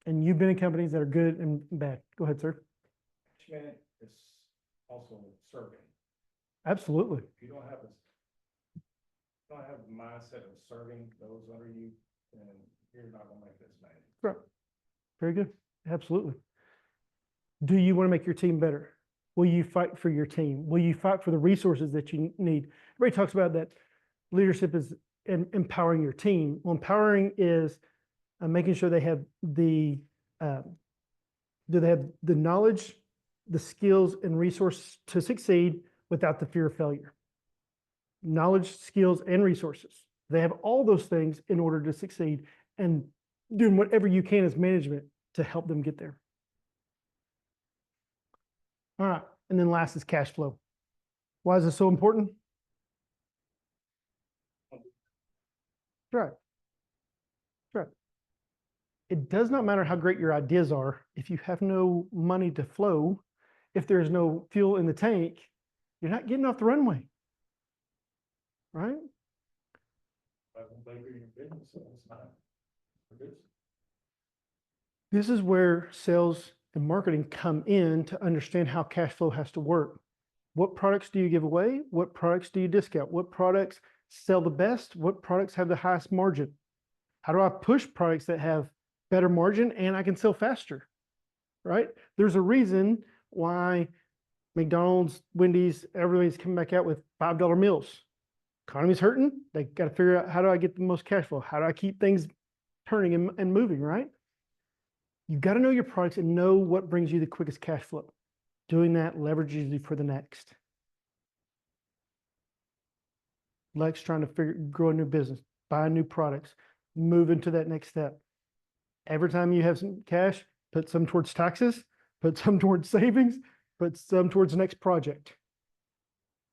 S1: And you've been in companies that are good and bad. Go ahead, sir.
S4: Management is also serving.
S1: Absolutely.
S4: If you don't have a mindset of serving those under you, then you're not gonna make this manage.
S1: Right. Very good. Absolutely. Do you want to make your team better? Will you fight for your team? Will you fight for the resources that you need? Everybody talks about that leadership is empowering your team. Well, empowering is making sure they have the knowledge, the skills, and resources to succeed without the fear of failure. Knowledge, skills, and resources. They have all those things in order to succeed, and doing whatever you can as management to help them get there. All right, and then last is cash flow. Why is this so important? Right. Right. It does not matter how great your ideas are. If you have no money to flow, if there's no fuel in the tank, you're not getting off the runway. Right? This is where sales and marketing come in to understand how cash flow has to work. What products do you give away? What products do you discount? What products sell the best? What products have the highest margin? How do I push products that have better margin and I can sell faster? Right? There's a reason why McDonald's, Wendy's, everybody's coming back out with $5 meals. Economy's hurting. They got to figure out, how do I get the most cash flow? How do I keep things turning and moving, right? You've got to know your products and know what brings you the quickest cash flow. Doing that leverages you for the next. Like trying to grow a new business, buy new products, move into that next step. Every time you have some cash, put some towards taxes, put some towards savings, put some towards the next project.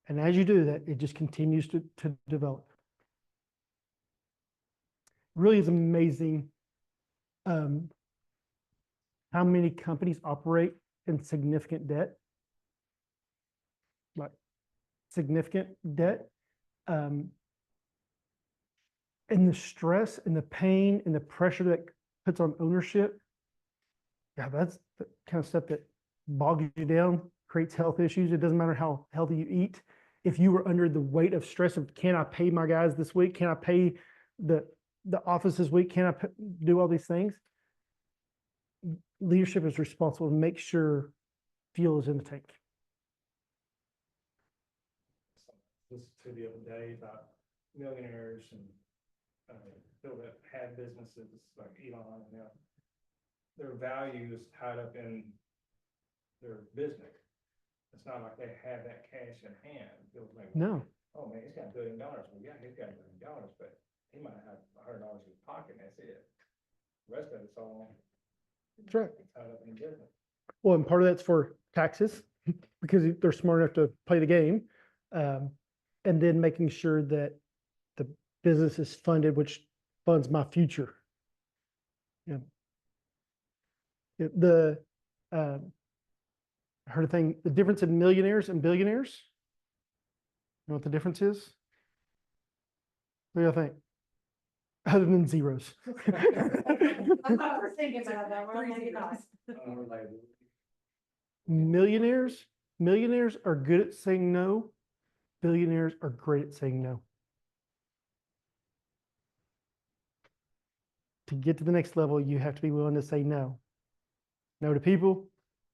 S1: And as you do that, it just continues to develop. Really is amazing how many companies operate in significant debt. Like significant debt. And the stress and the pain and the pressure that puts on ownership. Yeah, that's the kind of stuff that bogs you down, creates health issues. It doesn't matter how healthy you eat. If you were under the weight of stress of, can I pay my guys this week? Can I pay the office this week? Can I do all these things? Leadership is responsible to make sure fuel is in the tank.
S4: Listened to the other day about millionaires and people that had businesses like Elon, and their value is tied up in their business. It's not like they have that cash in hand. Feels like,
S1: No,
S4: oh man, he's got $1 billion. Well, yeah, he's got $1 billion, but he might have $100 in his pocket, and that's it. The rest of it's all
S1: that's right.
S4: tied up in business.
S1: Well, and part of that's for taxes because they're smart enough to play the game. And then making sure that the business is funded, which funds my future. Yeah. I heard a thing, the difference in millionaires and billionaires. You know what the difference is? What do you think? Other than zeros.
S2: I'm not thinking about that, well, maybe not.
S1: Millionaires are good at saying no. Billionaires are great at saying no. To get to the next level, you have to be willing to say no. No to people,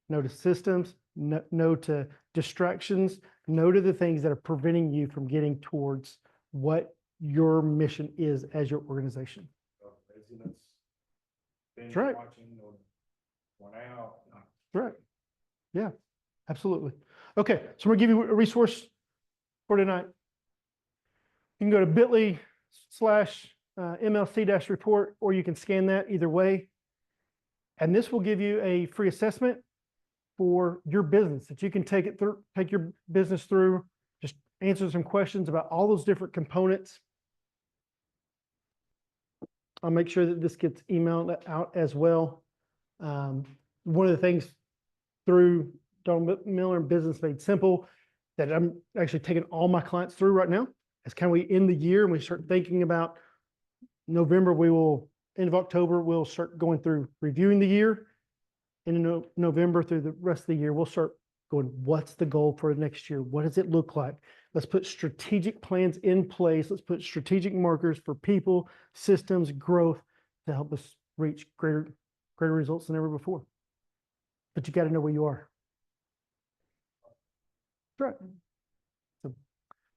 S1: no to systems, no to distractions, no to the things that are preventing you from getting towards what your mission is as your organization.
S4: Laziness, binge
S1: right.
S4: watching, or worn out.
S1: Right. Yeah, absolutely. Okay, so we're gonna give you a resource for tonight. You can go to bit.ly/MLC-report, or you can scan that either way. And this will give you a free assessment for your business that you can take your business through, just answer some questions about all those different components. I'll make sure that this gets emailed out as well. One of the things through Donald Miller and Business Made Simple that I'm actually taking all my clients through right now is kind of we end the year and we start thinking about November, end of October, we'll start going through reviewing the year. In November through the rest of the year, we'll start going, what's the goal for next year? What does it look like? Let's put strategic plans in place. Let's put strategic markers for people, systems, growth to help us reach greater results than ever before. But you got to know where you are. That's right. So,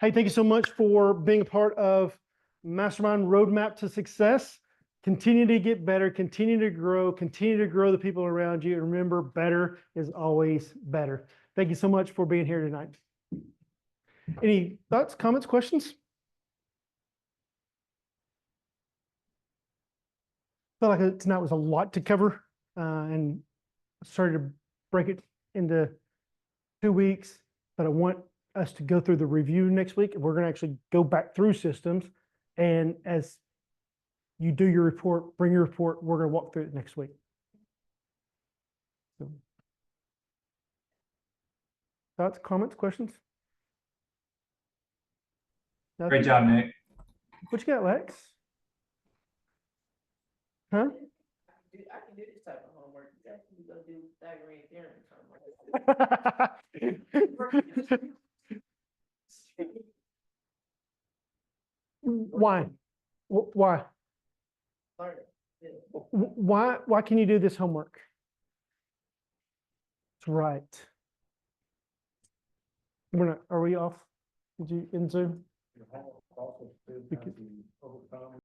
S1: hey, thank you so much for being a part of Mastermind Roadmap to Success. Continue to get better, continue to grow the people around you. And remember, better is always better. Thank you so much for being here tonight. Any thoughts, comments, questions? Felt like tonight was a lot to cover and started to break it into 2 weeks, but I want us to go through the review next week. We're going to actually go back through systems, and as you do your report, bring your report. We're going to walk through it next week. So, thoughts, comments, questions? Nothing?
S7: Great job, Nick.
S1: What you got, Lex? Huh?
S6: I can do this type of homework. You actually go do Pythagorean theorem homework.
S1: Why? Why?
S6: Learn it. Yeah.
S1: Why can you do this homework? That's right. Are we off? Did you in Zoom?
S4: Your homework also should
S1: We could-
S4: be overcome